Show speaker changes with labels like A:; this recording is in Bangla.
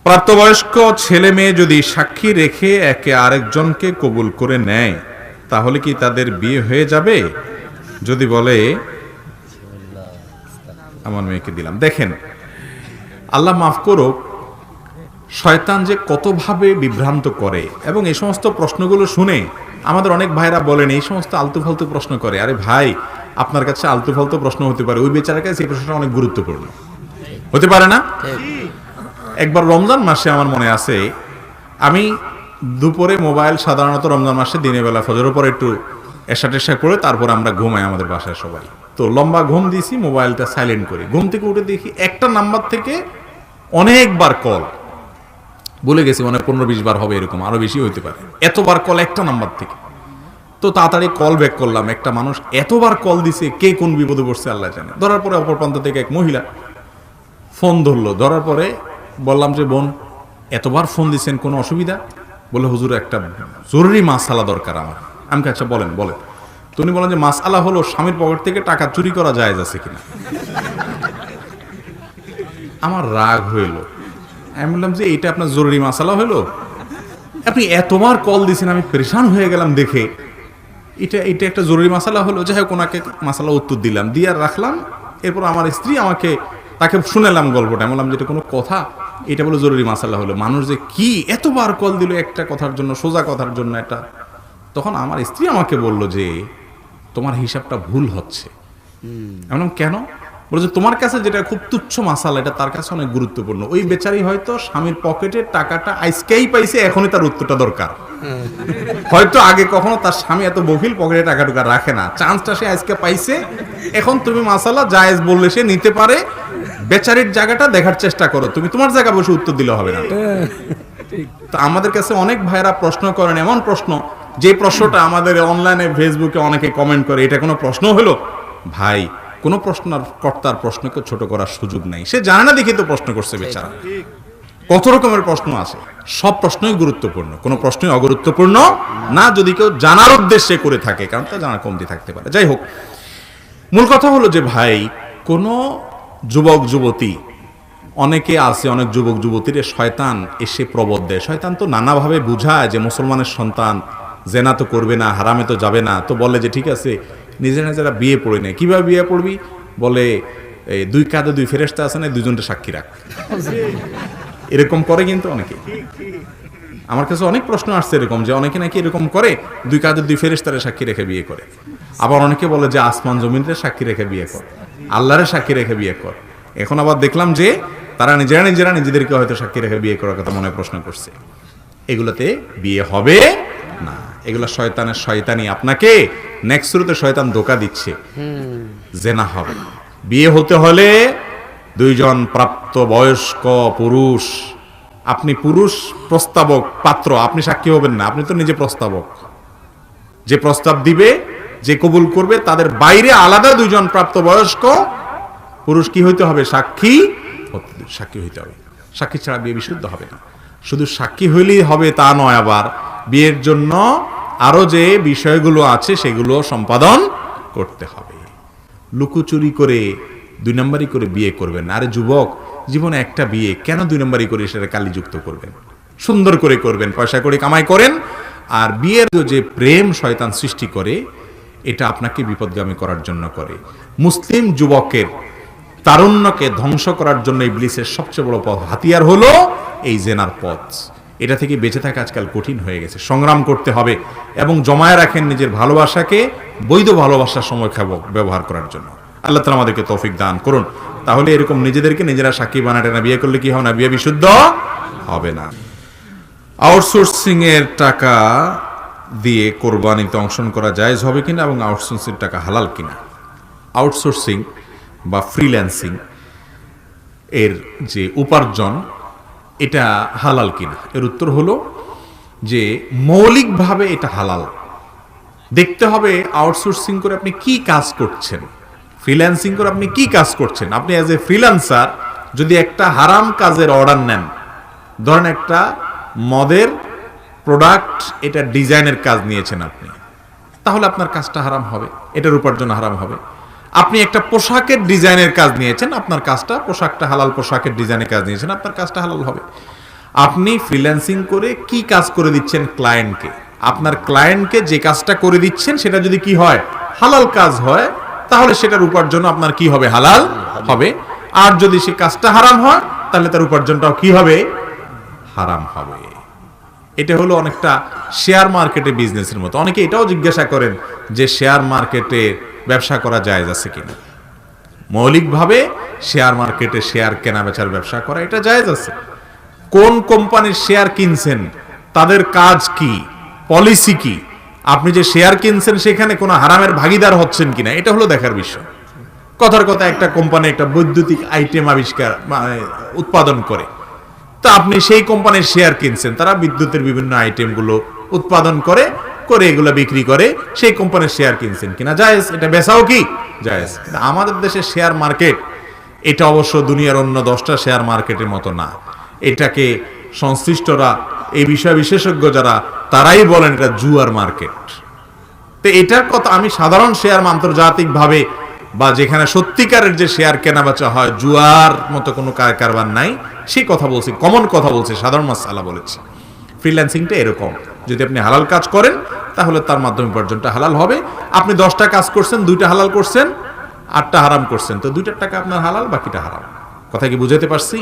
A: প্রাপ্তবয়স্ক ছেলে মেয়ে যদি সাক্ষী রেখে একে আরেকজনকে কবুল করে নেয় তাহলে কি তাদের বিয়ে হয়ে যাবে? যদি বলে আমার মেয়েকে দিলাম। দেখেন, আল্লাহ মাফ করুক, শয়তান যে কতভাবে বিভ্রান্ত করে, এবং এই সমস্ত প্রশ্নগুলো শুনে আমাদের অনেক ভাইরা বলেন এই সমস্ত আলতু ফালতু প্রশ্ন করে। আরে ভাই, আপনার কাছে আলতু ফালতু প্রশ্ন হতে পারে, ওই বেচারার কাছে এই প্রশ্নটা অনেক গুরুত্বপূর্ণ হতে পারে না? একবার রমজান মাসে আমার মনে আছে, আমি দুপুরে মোবাইল, সাধারণত রমজান মাসে দিনের বেলা ফজরের পরে একটু এশা টেশা করে তারপর আমরা ঘুমাই আমাদের বাসায় সবাই। তো লম্বা ঘুম দিয়েছি, মোবাইলটা সাইলেন্ট করি। ঘুম থেকে উঠে দেখি একটা নাম্বার থেকে অনেকবার কল, বলে গেছি মানে 15-20 বার হবে, এরকম আরো বেশি হইতে পারে, এতবার কল একটা নাম্বার থেকে। তো তাড়াতাড়ি কল ব্যাক করলাম। একটা মানুষ এতবার কল দিছে, কে কোন বিপদে পড়ছে আল্লাহ জানে। ধরার পরে অপর প্রান্ত থেকে এক মহিলা ফোন ধরলো। ধরার পরে বললাম যে বোন, এতবার ফোন দিচ্ছেন, কোনো অসুবিধা? বলে হুজুর একটা জরুরি মাসআলা দরকার আমার। আমি আচ্ছা বলেন বলেন। তো উনি বলেন যে মাসআলা হলো স্বামীর পকেট থেকে টাকা চুরি করা জায়েজ আছে কিনা। আমার রাগ হইল। আমি বললাম যে এটা আপনার জরুরি মাসআলা হলো, আপনি এতবার কল দিয়েছেন, আমি পরেশান হয়ে গেলাম দেখে। এটা একটা জরুরি মাসআলা হলো। যাই হোক, ওনাকে মাসআলা উত্তর দিলাম, দিয়ে আর রাখলাম। এরপর আমার স্ত্রী তাকে শুনেলাম গল্পটা। আমি বললাম যে এটা কোনো কথা? এটা বলে জরুরি মাসআলা হলো। মানুষ যে কি এতবার কল দিল একটা কথার জন্য, সোজা কথার জন্য। এটা তখন আমার স্ত্রী আমাকে বলল যে তোমার হিসাবটা ভুল হচ্ছে। আমি বললাম কেন? বলে যে তোমার কাছে যেটা খুব তুচ্ছ মাসালা, এটা তার কাছে অনেক গুরুত্বপূর্ণ। ওই বেচারি হয়তো স্বামীর পকেটের টাকাটা আজকেই পাইছে, এখনই তার উত্তরটা দরকার। হয়তো আগে কখনো তার স্বামী এত বকিল পকেটে টাকা টুকা রাখে না, চান্সটা সে আজকে পাইছে। এখন তুমি মাসালা জায়েজ বললে সে নিতে পারে। বেচারির জায়গাটা দেখার চেষ্টা করো, তুমি তোমার জায়গা বসে উত্তর দিলে হবে না। তো আমাদের কাছে অনেক ভাইরা প্রশ্ন করেন, এমন প্রশ্ন যে প্রশ্নটা আমাদের অনলাইনে ফেসবুকে অনেকে কমেন্ট করে, এটা কোনো প্রশ্ন হলো? ভাই, কোন প্রশ্নকর্তার প্রশ্নকে ছোট করার সুযোগ নাই। সে জানে না দেখে তো প্রশ্ন করছে বেচারা। কত রকমের প্রশ্ন আছে, সব প্রশ্নই গুরুত্বপূর্ণ, কোনো প্রশ্নই অগুরুত্বপূর্ণ না যদি কেউ জানার উদ্দেশ্যে করে থাকে, কারণ তা জানার কমতি থাকতে পারে। যাই হোক, মূল কথা হলো যে ভাই, কোন যুবক যুবতী, অনেকে আছে, অনেক যুবক যুবতীর শয়তান এসে প্রবোধ দেয়। শয়তান তো নানাভাবে বুঝায় যে মুসলমানের সন্তান, জেনা তো করবে না, হারামে তো যাবে না। তো বলে যে ঠিক আছে, নিজেরা বিয়ে পড়ে নেয়। কিভাবে বিয়ে পড়বি? বলে এই দুই কাঁধে দুই ফেরেশতা আছে না, দুজনটা সাক্ষী রাখ। এরকম করে কিন্তু অনেকে। আমার কাছে অনেক প্রশ্ন আসছে এরকম, যে অনেকে নাকি এরকম করে, দুই কাঁধে দুই ফেরেশতারে সাক্ষী রেখে বিয়ে করে। আবার অনেকে বলে যে আসমান জমিনরে সাক্ষী রেখে বিয়ে কর, আল্লাহরে সাক্ষী রেখে বিয়ে কর। এখন আবার দেখলাম যে তারা নিজেরা নিজেদেরকে হয়তো সাক্ষী রেখে বিয়ে করার কথা মনে প্রশ্ন করছে। এগুলোতে বিয়ে হবে না। এগুলো শয়তানের শয়তানি। আপনাকে নেক্সট শুরুতে শয়তান ধোঁকা দিচ্ছে, জেনা হবে। বিয়ে হতে হলে দুইজন প্রাপ্ত বয়স্ক পুরুষ, আপনি পুরুষ প্রস্তাবক পাত্র, আপনি সাক্ষী হবেন না, আপনি তো নিজে প্রস্তাবক। যে প্রস্তাব দিবে, যে কবুল করবে, তাদের বাইরে আলাদা দুইজন প্রাপ্ত বয়স্ক পুরুষ কি হইতে হবে? সাক্ষী হইতে হবে। সাক্ষী ছাড়া বিয়ে বিশুদ্ধ হবে না। শুধু সাক্ষী হইলেই হবে তা নয়, আবার বিয়ের জন্য আরো যে বিষয়গুলো আছে সেগুলো সম্পাদন করতে হবে। লুকোচুরি করে, দুই নম্বরই করে বিয়ে করবেন। আরে যুবক, জীবনে একটা বিয়ে, কেন দুই নম্বরই করে সেটা কালিযুক্ত করবেন? সুন্দর করে করবেন, পয়সা করে কামাই করেন। আর বিয়ের যে প্রেম শয়তান সৃষ্টি করে, এটা আপনাকে বিপদগামী করার জন্য করে। মুসলিম যুবকের তারুণ্যকে ধ্বংস করার জন্য ইবলিসের সবচেয়ে বড় পথ, হাতিয়ার হলো এই জেনার পথ। এটা থেকে বেঁচে থাকা আজকাল কঠিন হয়ে গেছে। সংগ্রাম করতে হবে এবং জমায়ে রাখেন নিজের ভালোবাসাকে, বৈধ ভালোবাসার সময় ব্যবহার করার জন্য। আল্লাহ তাআলা আমাদেরকে তৌফিক দান করুন। তাহলে এরকম নিজেদেরকে নিজেরা সাক্ষী বানাতে না, বিয়ে করলে কি হবে না? বিয়ে বিশুদ্ধ হবে না। আউটসোর্সিং এর টাকা দিয়ে কোরবানিতে অংশগ্রহণ করা জায়েজ হবে কিনা এবং আউটসোর্সিং টাকা হালাল কিনা? আউটসোর্সিং বা ফ্রিল্যান্সিং এর যে উপার্জন, এটা হালাল কিনা? এর উত্তর হলো যে মৌলিকভাবে এটা হালাল। দেখতে হবে আউটসোর্সিং করে আপনি কি কাজ করছেন, ফ্রিল্যান্সিং করে আপনি কি কাজ করছেন। আপনি অ্যাজ এ ফ্রিল্যান্সার যদি একটা হারাম কাজের অর্ডার নেন, ধরেন একটা মদের প্রোডাক্ট, এটা ডিজাইনের কাজ নিয়েছেন আপনি, তাহলে আপনার কাজটা হারাম হবে, এটার উপার্জন হারাম হবে। আপনি একটা পোশাকের ডিজাইনের কাজ নিয়েছেন, আপনার কাজটা, পোশাকটা হালাল পোশাকের ডিজাইনের কাজ নিয়েছেন, আপনার কাজটা হালাল হবে। আপনি ফ্রিল্যান্সিং করে কি কাজ করে দিচ্ছেন ক্লায়েন্টকে, আপনার ক্লায়েন্টকে যে কাজটা করে দিচ্ছেন সেটা যদি কি হয়, হালাল কাজ হয়, তাহলে সেটার উপার্জন আপনার কি হবে, হালাল হবে। আর যদি সে কাজটা হারাম হয় তাহলে তার উপার্জনটাও কি হবে, হারাম হবে। এটা হলো অনেকটা শেয়ার মার্কেটে বিজনেসের মতো। অনেকে এটাও জিজ্ঞাসা করেন যে শেয়ার মার্কেটে ব্যবসা করা জায়েজ আছে কিনা। মৌলিকভাবে শেয়ার মার্কেটে শেয়ার কেনা বেচার ব্যবসা করা এটা জায়েজ আছে। কোন কোম্পানির শেয়ার কিনছেন, তাদের কাজ কি, পলিসি কি, আপনি যে শেয়ার কিনছেন সেখানে কোনো হারামের ভাগীদার হচ্ছেন কিনা, এটা হলো দেখার বিষয়। কথার কথা একটা কোম্পানি একটা বৈদ্যুতিক আইটেম উৎপাদন করে, তা আপনি সেই কোম্পানির শেয়ার কিনছেন, তারা বিদ্যুতের বিভিন্ন আইটেমগুলো উৎপাদন করে করে এগুলো বিক্রি করে, সেই কোম্পানির শেয়ার কিনছেন কিনা, জায়েজ। এটা বেচাও কি জায়েজ। আমাদের দেশের শেয়ার মার্কেট এটা অবশ্য দুনিয়ার অন্য 10টা শেয়ার মার্কেটের মতো না। এটাকে সংশ্লিষ্টরা, এই বিষয় বিশেষজ্ঞ যারা, তারাই বলেন এটা জুয়ার মার্কেট। তো এটার কথা আমি সাধারণ শেয়ার আন্তর্জাতিক ভাবে বা যেখানে সত্যিকারের যে শেয়ার কেনা বেচা হয়, জুয়ার মতো কোনো কারবার নাই, সেই কথা বলছি, কমন কথা বলছি, সাধারণ মাসালা বলেছি। ফ্রিল্যান্সিংটা এরকম, যদি আপনি হালাল কাজ করেন তাহলে তার মাধ্যমে উপার্জনটা হালাল হবে। আপনি 10টা কাজ করছেন, 2টা হালাল করছেন, 8টা হারাম করছেন, তো 2টার টাকা আপনার হালাল, বাকিটা হারাম। কথা কি বুঝাতে পারছি?